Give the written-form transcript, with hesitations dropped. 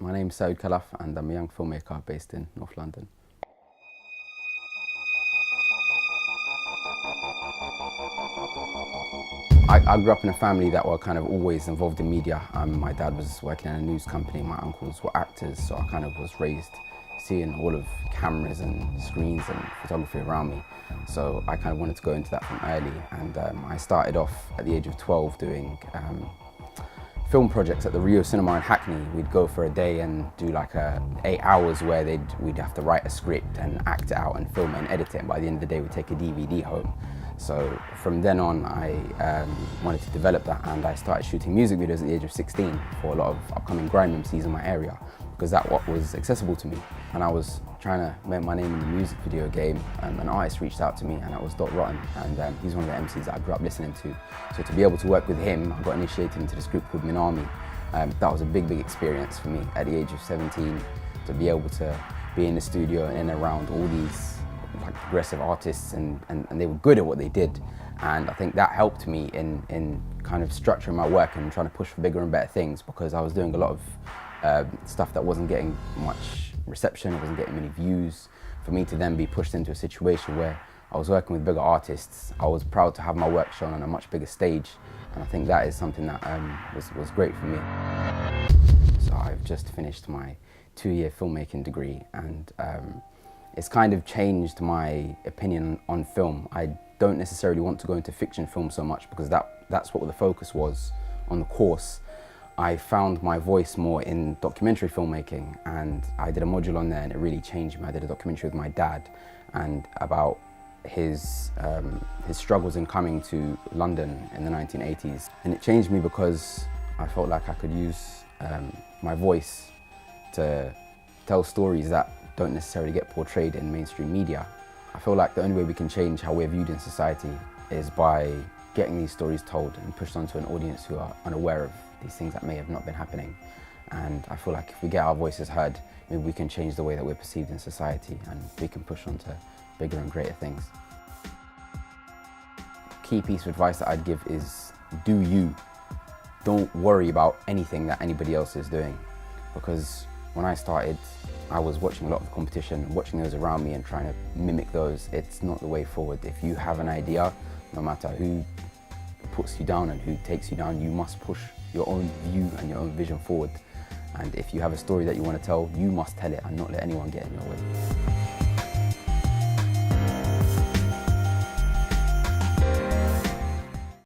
My name's Saoud Khalaf and I'm a young filmmaker based in North London. I grew up in a family that were kind of always involved in media. My dad was working in a news company, my uncles were actors, so I kind of was raised seeing all of cameras and screens and photography around me. So I kind of wanted to go into that from early, and I started off at the age of 12 doing film projects at the Rio Cinema in Hackney. We'd go for a day and do like 8 hours where we'd have to write a script and act it out and film it and edit it, and by the end of the day we'd take a DVD home. So from then on I wanted to develop that, and I started shooting music videos at the age of 16 for a lot of upcoming grime MCs in my area, because that's what was accessible to me. And I was trying to make my name in the music video game, and an artist reached out to me, and that was Dot Rotten, and he's one of the MCs that I grew up listening to. So to be able to work with him, I got initiated into this group called Minami. That was a big experience for me at the age of 17, to be able to be in the studio and around all these like progressive artists, and they were good at what they did. And I think that helped me in kind of structuring my work and trying to push for bigger and better things, because I was doing a lot of stuff that wasn't getting much reception, it wasn't getting many views. For me to then be pushed into a situation where I was working with bigger artists, I was proud to have my work shown on a much bigger stage, and I think that is something that was great for me. So I've just finished my 2-year filmmaking degree, and it's kind of changed my opinion on film. I don't necessarily want to go into fiction film so much, because that's what the focus was on the course. I found my voice more in documentary filmmaking, and I did a module on there and it really changed me. I did a documentary with my dad and about his struggles in coming to London in the 1980s. And it changed me because I felt like I could use my voice to tell stories that don't necessarily get portrayed in mainstream media. I feel like the only way we can change how we're viewed in society is by getting these stories told and pushed onto an audience who are unaware of these things that may have not been happening. And I feel like if we get our voices heard, maybe we can change the way that we're perceived in society, and we can push on to bigger and greater things. Key piece of advice that I'd give is, do you. Don't worry about anything that anybody else is doing. Because when I started, I was watching a lot of competition, watching those around me and trying to mimic those. It's not the way forward. If you have an idea, no matter who puts you down and who takes you down, you must push your own view and your own vision forward. And if you have a story that you want to tell, you must tell it and not let anyone get in your way.